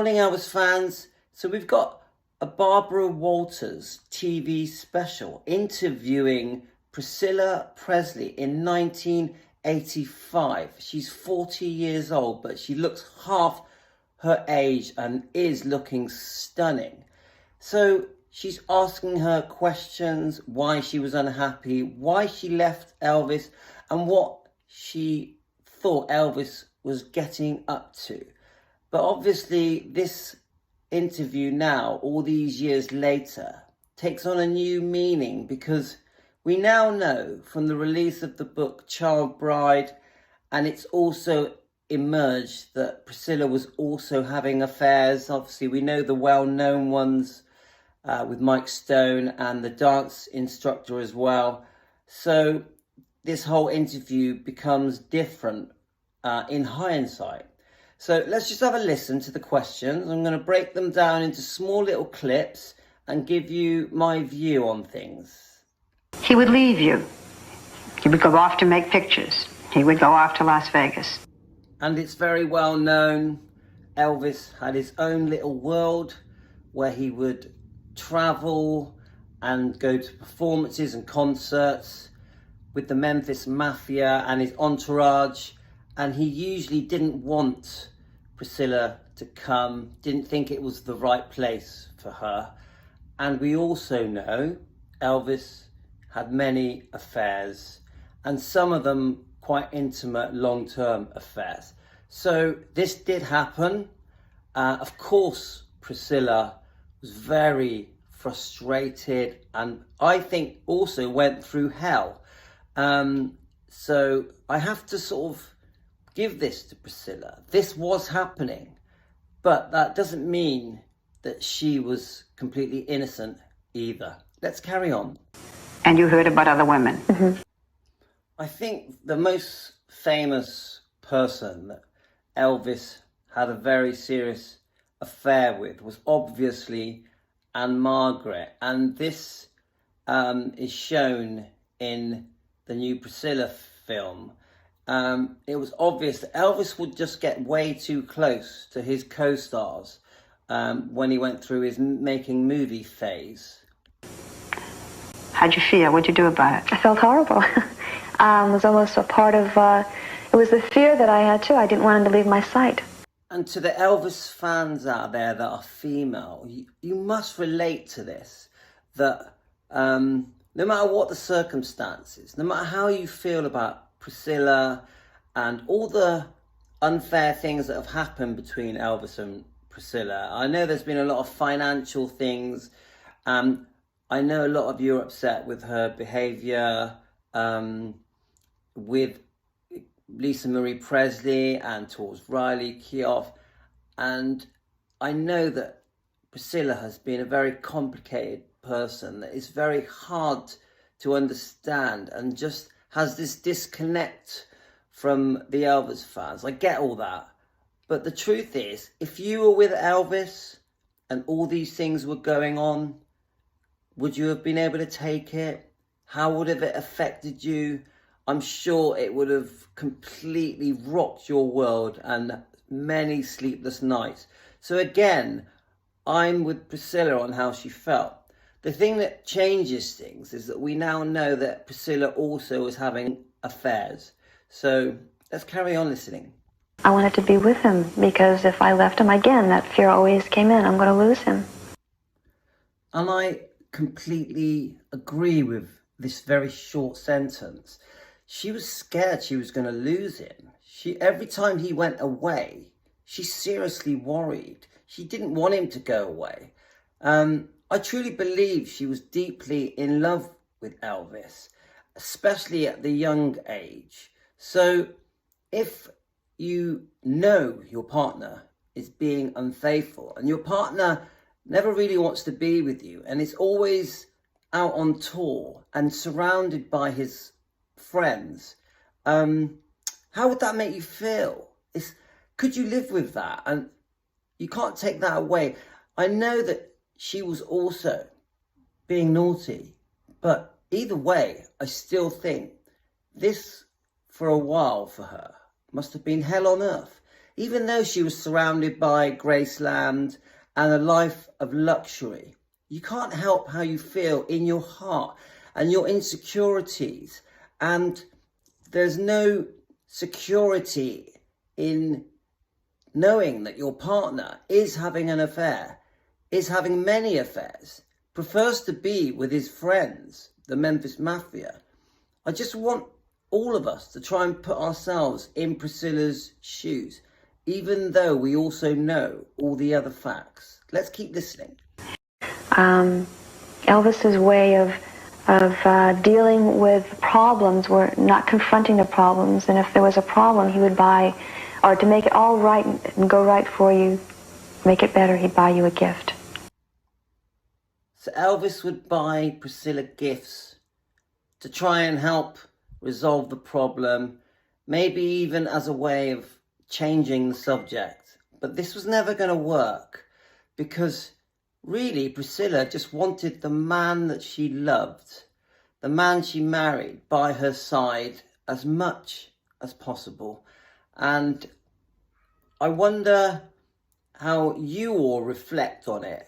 Morning, Elvis fans. So we've got a Barbara Walters TV special interviewing Priscilla Presley in 1985. She's 40 years old, but she looks half her age and is looking stunning. So she's asking her questions, why she was unhappy, why she left Elvis, and what she thought Elvis was getting up to. But obviously this interview now, all these years later, takes on a new meaning because we now know from the release of the book Child Bride, and it's also emerged that Priscilla was also having affairs. Obviously we know the well-known ones with Mike Stone and the dance instructor as well. So this whole interview becomes different in hindsight. So let's just have a listen to the questions. I'm going to break them down into small little clips and give you my view on things. He would leave you. He would go off to make pictures. He would go off to Las Vegas. And it's very well known, Elvis had his own little world where he would travel and go to performances and concerts with the Memphis Mafia and his entourage. And he usually didn't want Priscilla to come, didn't think it was the right place for her. And we also know Elvis had many affairs, and some of them quite intimate long-term affairs. So this did happen. Of course, Priscilla was very frustrated and I think also went through hell. So I have to sort of give this to Priscilla. This was happening, but that doesn't mean that she was completely innocent either. Let's carry on. And you heard about other women. Mm-hmm. I think the most famous person that Elvis had a very serious affair with was obviously Anne Margaret, and this is shown in the new Priscilla film. It was obvious that Elvis would just get way too close to his co-stars when he went through his making movie phase. How'd you feel? What'd you do about it? I felt horrible. It was almost a part of, it was the fear that I had too. I didn't want him to leave my sight. And to the Elvis fans out there that are female, you must relate to this, that no matter what the circumstances, no matter how you feel about Priscilla and all the unfair things that have happened between Elvis and Priscilla. I know there's been a lot of financial things. I know a lot of you are upset with her behaviour with Lisa Marie Presley and towards Riley Keough. And I know that Priscilla has been a very complicated person that is very hard to understand and just has this disconnect from the Elvis fans. I get all that. But the truth is, if you were with Elvis and all these things were going on, would you have been able to take it? How would have it affected you? I'm sure it would have completely rocked your world and many sleepless nights. So again, I'm with Priscilla on how she felt. The thing that changes things is that we now know that Priscilla also was having affairs. So let's carry on listening. I wanted to be with him because if I left him again, that fear always came in. I'm going to lose him. And I completely agree with this very short sentence. She was scared she was going to lose him. Every time he went away, she seriously worried. She didn't want him to go away. I truly believe she was deeply in love with Elvis, especially at the young age. So if you know your partner is being unfaithful and your partner never really wants to be with you and is always out on tour and surrounded by his friends, how would that make you feel? Could you live with that? And you can't take that away. I know that she was also being naughty, but either way, I still think this, for a while for her, must have been hell on earth. even though she was surrounded by Graceland and a life of luxury. You can't help how you feel in your heart and your insecurities. And there's no security in knowing that your partner is having an affair, is having many affairs, prefers to be with his friends, the Memphis Mafia. I just want all of us to try and put ourselves in Priscilla's shoes, even though we also know all the other facts. Let's keep listening. Elvis's way of dealing with problems were not confronting the problems, and if there was a problem, he would buy, or to make it all right and go right for you, make it better, he'd buy you a gift. So Elvis would buy Priscilla gifts to try and help resolve the problem, maybe even as a way of changing the subject. But this was never going to work, because really Priscilla just wanted the man that she loved, the man she married, by her side as much as possible. And I wonder how you all reflect on it.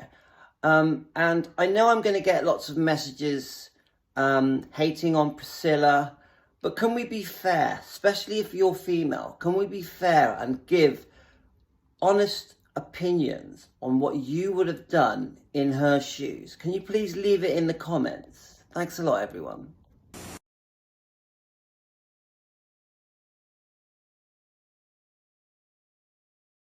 And I know I'm going to get lots of messages hating on Priscilla, but can we be fair, especially if you're female? Can we be fair and give honest opinions on what you would have done in her shoes? Can you please leave it in the comments? Thanks a lot, everyone.